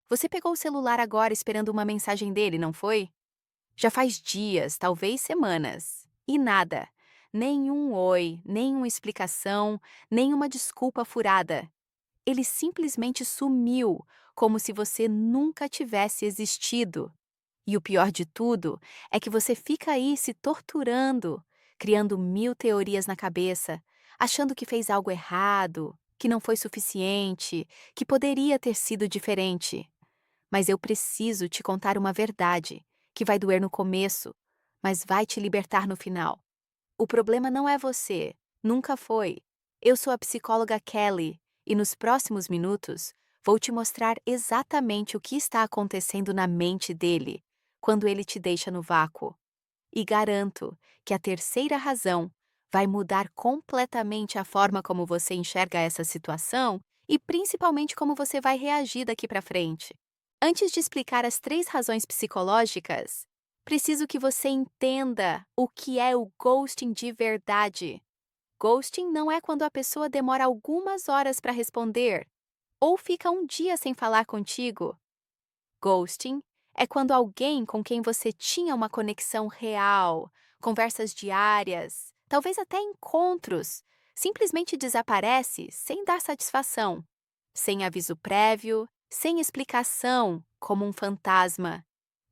Você pegou o celular agora esperando uma mensagem dele, não foi? Já faz dias, talvez semanas. E nada. Nenhum oi, nenhuma explicação, nenhuma desculpa furada. Ele simplesmente sumiu, como se você nunca tivesse existido. E o pior de tudo é que você fica aí se torturando, criando mil teorias na cabeça, achando que fez algo errado, que não foi suficiente, que poderia ter sido diferente. Mas eu preciso te contar uma verdade, que vai doer no começo, mas vai te libertar no final. O problema não é você, nunca foi. Eu sou a psicóloga Kelly e nos próximos minutos vou te mostrar exatamente o que está acontecendo na mente dele quando ele te deixa no vácuo. E garanto que a terceira razão vai mudar completamente a forma como você enxerga essa situação e principalmente como você vai reagir daqui para frente. Antes de explicar as três razões psicológicas, preciso que você entenda o que é o ghosting de verdade. Ghosting não é quando a pessoa demora algumas horas para responder ou fica um dia sem falar contigo. Ghosting é quando alguém com quem você tinha uma conexão real, conversas diárias, talvez até encontros, simplesmente desaparece sem dar satisfação, sem aviso prévio, sem explicação, como um fantasma.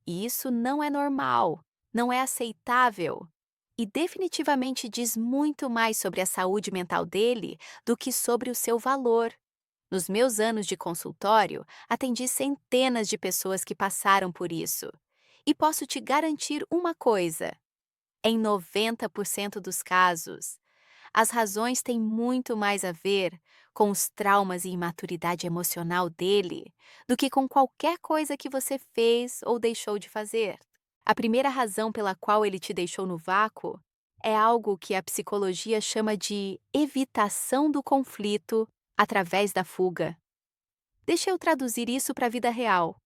E isso não é normal, não é aceitável. E definitivamente diz muito mais sobre a saúde mental dele do que sobre o seu valor. Nos meus anos de consultório, atendi centenas de pessoas que passaram por isso. E posso te garantir uma coisa: em 90% dos casos, as razões têm muito mais a ver com os traumas e imaturidade emocional dele do que com qualquer coisa que você fez ou deixou de fazer. A primeira razão pela qual ele te deixou no vácuo é algo que a psicologia chama de evitação do conflito através da fuga. Deixa eu traduzir isso para a vida real.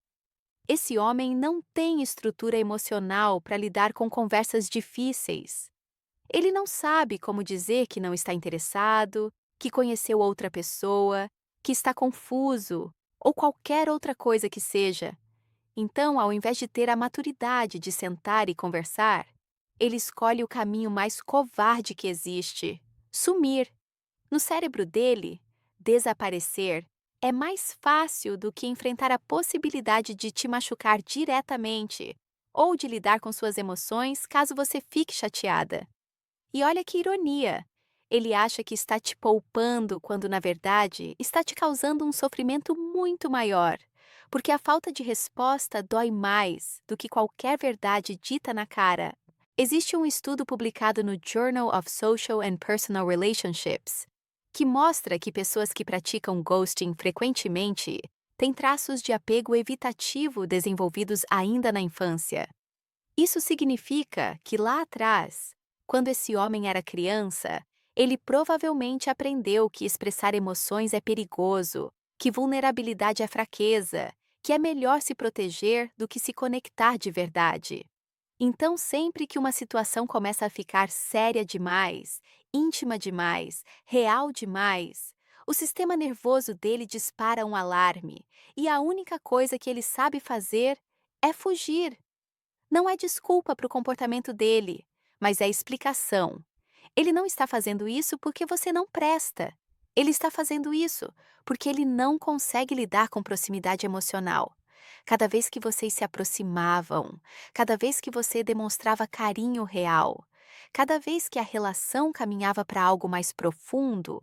Esse homem não tem estrutura emocional para lidar com conversas difíceis. Ele não sabe como dizer que não está interessado, que conheceu outra pessoa, que está confuso ou qualquer outra coisa que seja. Então, ao invés de ter a maturidade de sentar e conversar, ele escolhe o caminho mais covarde que existe: sumir. No cérebro dele, desaparecer é mais fácil do que enfrentar a possibilidade de te machucar diretamente ou de lidar com suas emoções caso você fique chateada. E olha que ironia! Ele acha que está te poupando quando, na verdade, está te causando um sofrimento muito maior, porque a falta de resposta dói mais do que qualquer verdade dita na cara. Existe um estudo publicado no Journal of Social and Personal Relationships que mostra que pessoas que praticam ghosting frequentemente têm traços de apego evitativo desenvolvidos ainda na infância. Isso significa que lá atrás, quando esse homem era criança, ele provavelmente aprendeu que expressar emoções é perigoso, que vulnerabilidade é fraqueza, que é melhor se proteger do que se conectar de verdade. Então, sempre que uma situação começa a ficar séria demais, íntima demais, real demais, o sistema nervoso dele dispara um alarme, e a única coisa que ele sabe fazer é fugir. Não é desculpa para o comportamento dele, mas é explicação. Ele não está fazendo isso porque você não presta. Ele está fazendo isso porque ele não consegue lidar com proximidade emocional. Cada vez que vocês se aproximavam, cada vez que você demonstrava carinho real, cada vez que a relação caminhava para algo mais profundo,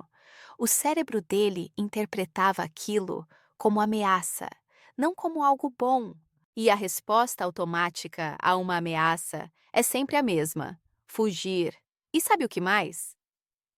o cérebro dele interpretava aquilo como ameaça, não como algo bom. E a resposta automática a uma ameaça é sempre a mesma: fugir. E sabe o que mais?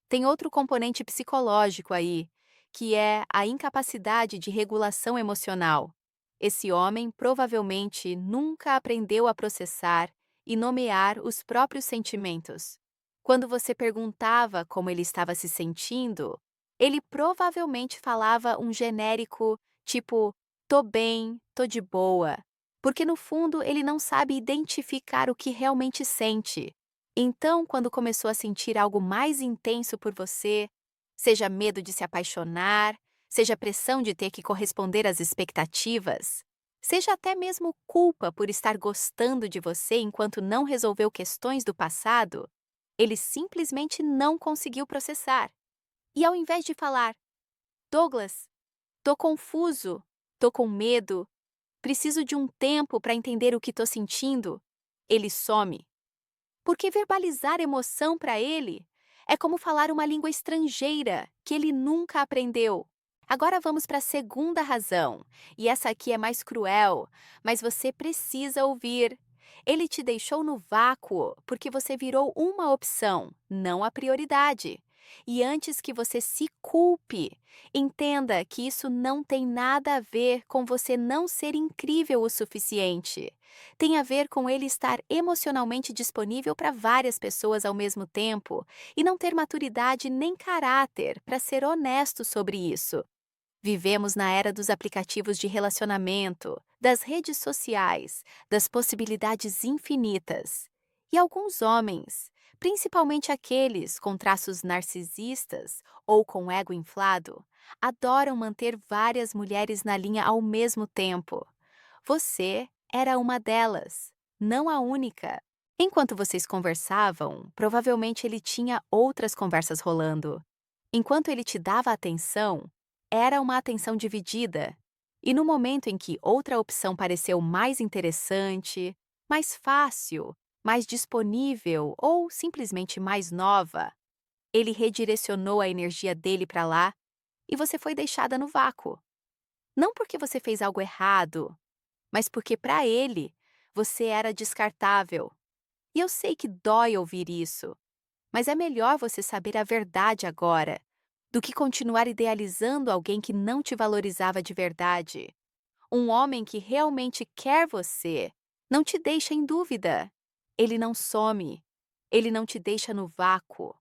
Tem outro componente psicológico aí, que é a incapacidade de regulação emocional. Esse homem provavelmente nunca aprendeu a processar e nomear os próprios sentimentos. Quando você perguntava como ele estava se sentindo, ele provavelmente falava um genérico tipo: tô bem, tô de boa, porque no fundo ele não sabe identificar o que realmente sente. Então, quando começou a sentir algo mais intenso por você, seja medo de se apaixonar, seja pressão de ter que corresponder às expectativas, Seja até mesmo culpa por estar gostando de você enquanto não resolveu questões do passado, ele simplesmente não conseguiu processar. E ao invés de falar, Douglas, tô confuso, tô com medo, preciso de um tempo para entender o que tô sentindo, ele some. Porque verbalizar emoção para ele é como falar uma língua estrangeira que ele nunca aprendeu. Agora vamos para a segunda razão, e essa aqui é mais cruel, mas você precisa ouvir. Ele te deixou no vácuo porque você virou uma opção, não a prioridade. E antes que você se culpe, entenda que isso não tem nada a ver com você não ser incrível o suficiente. Tem a ver com ele estar emocionalmente disponível para várias pessoas ao mesmo tempo e não ter maturidade nem caráter para ser honesto sobre isso. Vivemos na era dos aplicativos de relacionamento, das redes sociais, das possibilidades infinitas. E alguns homens, principalmente aqueles com traços narcisistas ou com ego inflado, adoram manter várias mulheres na linha ao mesmo tempo. Você era uma delas, não a única. Enquanto vocês conversavam, provavelmente ele tinha outras conversas rolando. Enquanto ele te dava atenção, era uma atenção dividida. E no momento em que outra opção pareceu mais interessante, mais fácil, mais disponível ou simplesmente mais nova, ele redirecionou a energia dele para lá e você foi deixada no vácuo. Não porque você fez algo errado, mas porque para ele você era descartável. E eu sei que dói ouvir isso, mas é melhor você saber a verdade agora do que continuar idealizando alguém que não te valorizava de verdade. Um homem que realmente quer você não te deixa em dúvida. Ele não some. Ele não te deixa no vácuo.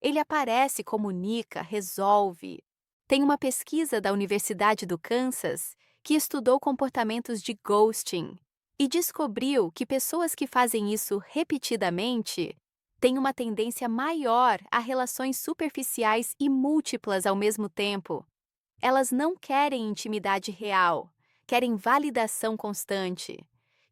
Ele aparece, comunica, resolve. Tem uma pesquisa da Universidade do Kansas que estudou comportamentos de ghosting e descobriu que pessoas que fazem isso repetidamente têm uma tendência maior a relações superficiais e múltiplas ao mesmo tempo. Elas não querem intimidade real, querem validação constante,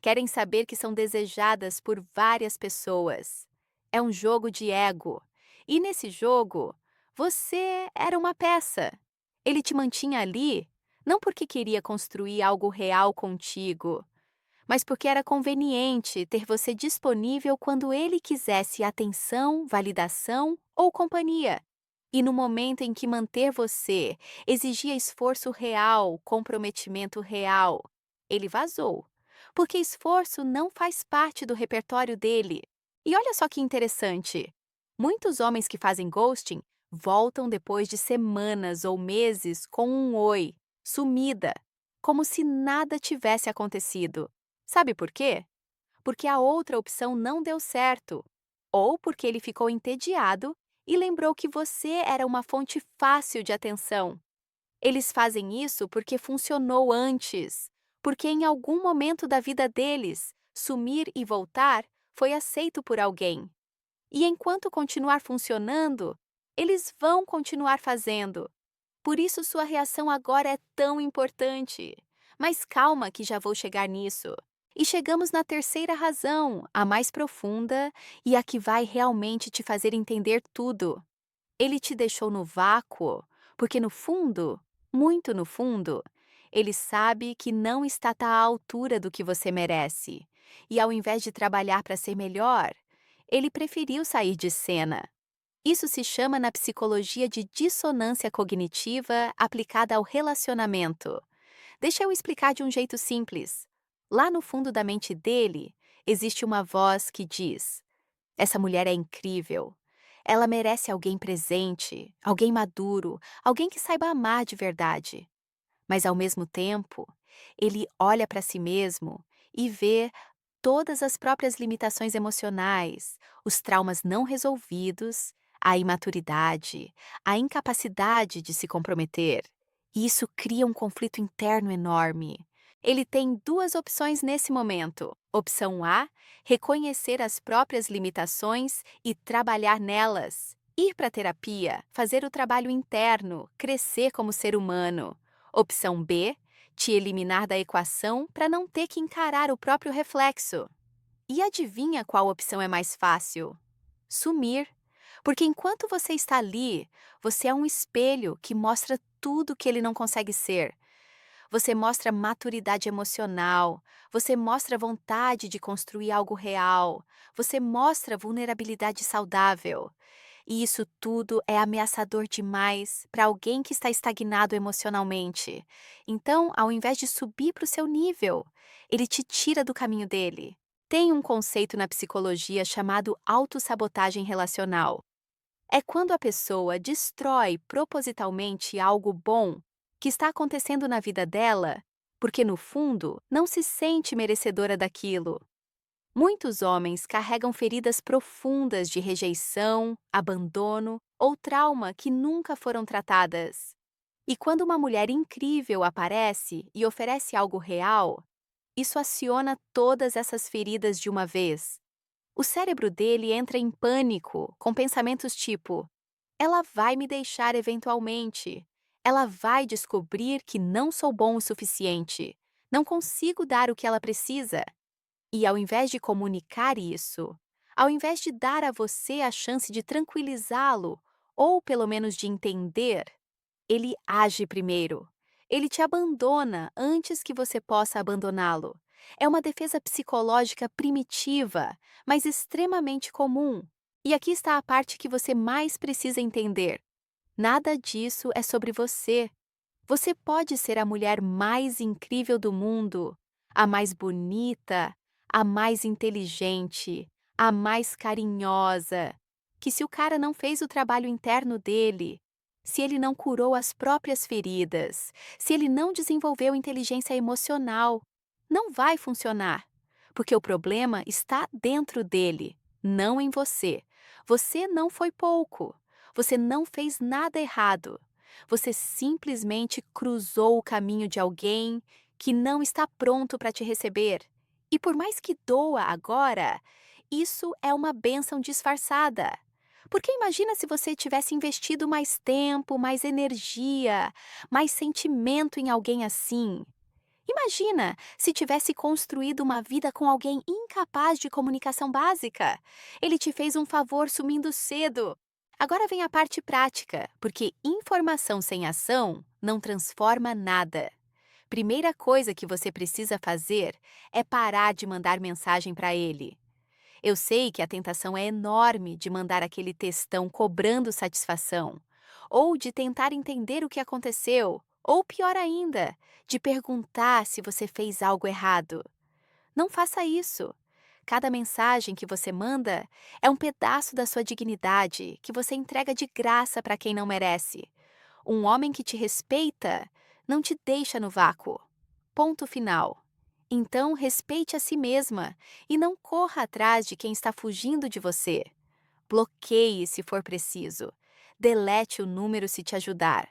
querem saber que são desejadas por várias pessoas. É um jogo de ego. E nesse jogo, você era uma peça. Ele te mantinha ali, não porque queria construir algo real contigo, mas porque era conveniente ter você disponível quando ele quisesse atenção, validação ou companhia. E no momento em que manter você exigia esforço real, comprometimento real, ele vazou, porque esforço não faz parte do repertório dele. E olha só que interessante: muitos homens que fazem ghosting voltam depois de semanas ou meses com um oi, sumida, como se nada tivesse acontecido. Sabe por quê? Porque a outra opção não deu certo, ou porque ele ficou entediado e lembrou que você era uma fonte fácil de atenção. Eles fazem isso porque funcionou antes, porque em algum momento da vida deles, sumir e voltar foi aceito por alguém. E enquanto continuar funcionando, eles vão continuar fazendo. Por isso sua reação agora é tão importante. Mas calma que já vou chegar nisso. E chegamos na terceira razão, a mais profunda e a que vai realmente te fazer entender tudo. Ele te deixou no vácuo, porque no fundo, muito no fundo, ele sabe que não está à altura do que você merece. E ao invés de trabalhar para ser melhor, ele preferiu sair de cena. Isso se chama na psicologia de dissonância cognitiva aplicada ao relacionamento. Deixa eu explicar de um jeito simples. Lá no fundo da mente dele, existe uma voz que diz: essa mulher é incrível. Ela merece alguém presente, alguém maduro, alguém que saiba amar de verdade. Mas ao mesmo tempo, ele olha para si mesmo e vê todas as próprias limitações emocionais, os traumas não resolvidos, a imaturidade, a incapacidade de se comprometer. E isso cria um conflito interno enorme. Ele tem duas opções nesse momento. Opção A, reconhecer as próprias limitações e trabalhar nelas. Ir para a terapia, fazer o trabalho interno, crescer como ser humano. Opção B, te eliminar da equação para não ter que encarar o próprio reflexo. E adivinha qual opção é mais fácil? Sumir. Porque enquanto você está ali, você é um espelho que mostra tudo que ele não consegue ser. Você mostra maturidade emocional, você mostra vontade de construir algo real, você mostra vulnerabilidade saudável. E isso tudo é ameaçador demais para alguém que está estagnado emocionalmente. Então, ao invés de subir para o seu nível, ele te tira do caminho dele. Tem um conceito na psicologia chamado autossabotagem relacional. É quando a pessoa destrói propositalmente algo bom que está acontecendo na vida dela, porque no fundo não se sente merecedora daquilo. Muitos homens carregam feridas profundas de rejeição, abandono ou trauma que nunca foram tratadas. E quando uma mulher incrível aparece e oferece algo real, isso aciona todas essas feridas de uma vez. O cérebro dele entra em pânico, com pensamentos tipo: ela vai me deixar eventualmente. Ela vai descobrir que não sou bom o suficiente. Não consigo dar o que ela precisa. E ao invés de comunicar isso, ao invés de dar a você a chance de tranquilizá-lo, ou pelo menos de entender, ele age primeiro. Ele te abandona antes que você possa abandoná-lo. É uma defesa psicológica primitiva, mas extremamente comum. E aqui está a parte que você mais precisa entender. Nada disso é sobre você. Você pode ser a mulher mais incrível do mundo, a mais bonita, a mais inteligente, a mais carinhosa. Que se o cara não fez o trabalho interno dele, se ele não curou as próprias feridas, se ele não desenvolveu inteligência emocional, não vai funcionar. Porque o problema está dentro dele, não em você. Você não foi pouco. Você não fez nada errado. Você simplesmente cruzou o caminho de alguém que não está pronto para te receber. E por mais que doa agora, isso é uma bênção disfarçada. Porque imagina se você tivesse investido mais tempo, mais energia, mais sentimento em alguém assim. Imagina se tivesse construído uma vida com alguém incapaz de comunicação básica. Ele te fez um favor sumindo cedo. Agora vem a parte prática, porque informação sem ação não transforma nada. Primeira coisa que você precisa fazer é parar de mandar mensagem para ele. Eu sei que a tentação é enorme de mandar aquele textão cobrando satisfação, ou de tentar entender o que aconteceu, ou pior ainda, de perguntar se você fez algo errado. Não faça isso. Cada mensagem que você manda é um pedaço da sua dignidade que você entrega de graça para quem não merece. Um homem que te respeita não te deixa no vácuo. Ponto final. Então, respeite a si mesma e não corra atrás de quem está fugindo de você. Bloqueie se for preciso. Delete o número se te ajudar.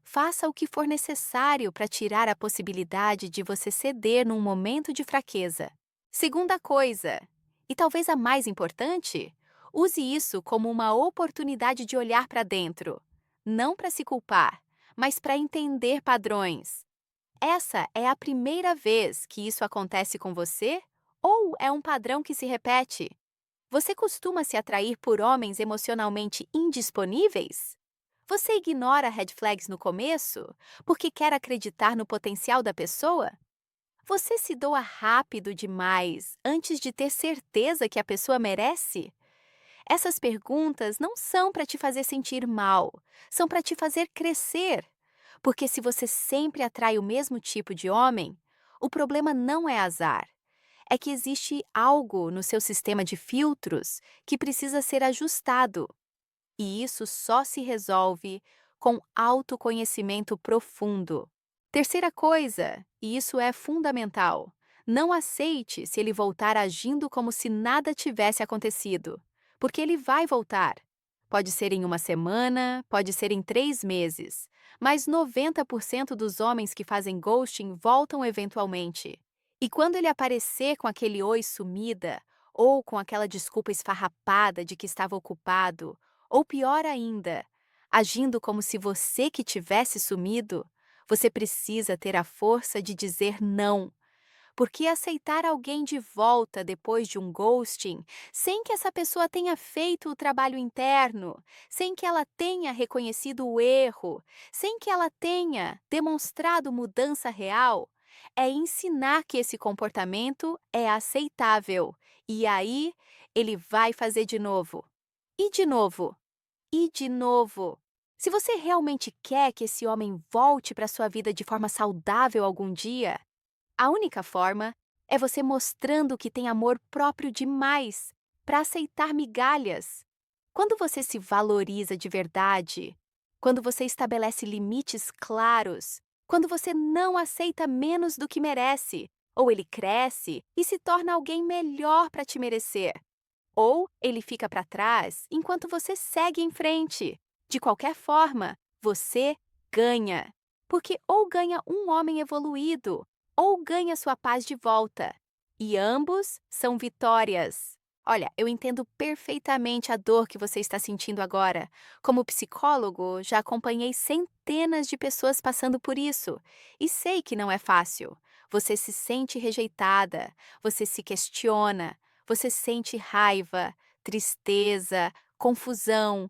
Faça o que for necessário para tirar a possibilidade de você ceder num momento de fraqueza. Segunda coisa, e talvez a mais importante, use isso como uma oportunidade de olhar para dentro. Não para se culpar, mas para entender padrões. Essa é a primeira vez que isso acontece com você? Ou é um padrão que se repete? Você costuma se atrair por homens emocionalmente indisponíveis? Você ignora red flags no começo porque quer acreditar no potencial da pessoa? Você se doa rápido demais antes de ter certeza que a pessoa merece? Essas perguntas não são para te fazer sentir mal, são para te fazer crescer. Porque se você sempre atrai o mesmo tipo de homem, o problema não é azar. É que existe algo no seu sistema de filtros que precisa ser ajustado. E isso só se resolve com autoconhecimento profundo. Terceira coisa, e isso é fundamental, não aceite se ele voltar agindo como se nada tivesse acontecido, porque ele vai voltar. Pode ser em uma semana, pode ser em 3 meses, mas 90% dos homens que fazem ghosting voltam eventualmente. E quando ele aparecer com aquele oi sumida, ou com aquela desculpa esfarrapada de que estava ocupado, ou pior ainda, agindo como se você que tivesse sumido, Você precisa ter a força de dizer não. Porque aceitar alguém de volta depois de um ghosting, sem que essa pessoa tenha feito o trabalho interno, sem que ela tenha reconhecido o erro, sem que ela tenha demonstrado mudança real, é ensinar que esse comportamento é aceitável. E aí, ele vai fazer de novo. E de novo. E de novo. Se você realmente quer que esse homem volte para sua vida de forma saudável algum dia, a única forma é você mostrando que tem amor próprio demais para aceitar migalhas. Quando você se valoriza de verdade, quando você estabelece limites claros, quando você não aceita menos do que merece, ou ele cresce e se torna alguém melhor para te merecer, ou ele fica para trás enquanto você segue em frente. De qualquer forma, você ganha. Porque ou ganha um homem evoluído, ou ganha sua paz de volta. E ambos são vitórias. Olha, eu entendo perfeitamente a dor que você está sentindo agora. Como psicólogo, já acompanhei centenas de pessoas passando por isso. E sei que não é fácil. Você se sente rejeitada, você se questiona, você sente raiva, tristeza, confusão,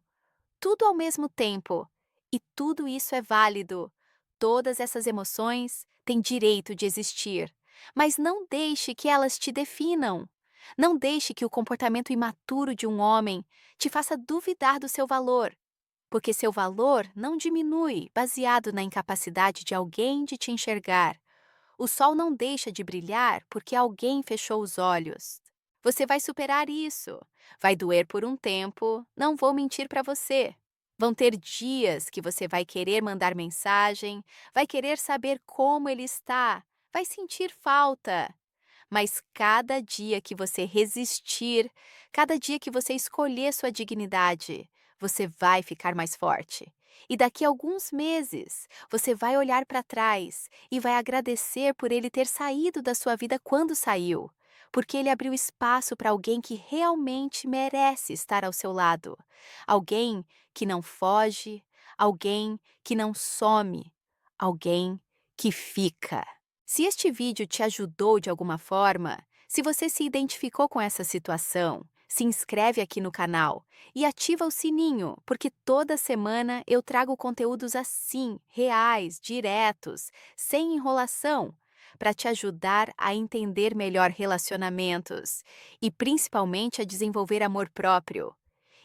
tudo ao mesmo tempo. E tudo isso é válido. Todas essas emoções têm direito de existir. Mas não deixe que elas te definam. Não deixe que o comportamento imaturo de um homem te faça duvidar do seu valor. Porque seu valor não diminui baseado na incapacidade de alguém de te enxergar. O sol não deixa de brilhar porque alguém fechou os olhos. Você vai superar isso. Vai doer por um tempo, não vou mentir para você. Vão ter dias que você vai querer mandar mensagem, vai querer saber como ele está, vai sentir falta. Mas cada dia que você resistir, cada dia que você escolher sua dignidade, você vai ficar mais forte. E daqui a alguns meses, você vai olhar para trás e vai agradecer por ele ter saído da sua vida quando saiu, porque ele abriu espaço para alguém que realmente merece estar ao seu lado. Alguém que não foge, alguém que não some, alguém que fica. Se este vídeo te ajudou de alguma forma, se você se identificou com essa situação, se inscreve aqui no canal e ativa o sininho, porque toda semana eu trago conteúdos assim, reais, diretos, sem enrolação, para te ajudar a entender melhor relacionamentos e principalmente a desenvolver amor próprio.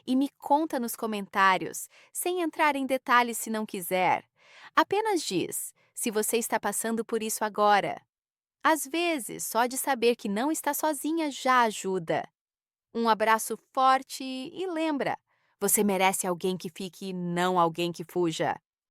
E me conta nos comentários, sem entrar em detalhes se não quiser. Apenas diz se você está passando por isso agora. Às vezes, só de saber que não está sozinha já ajuda. Um abraço forte e lembra, você merece alguém que fique, não alguém que fuja.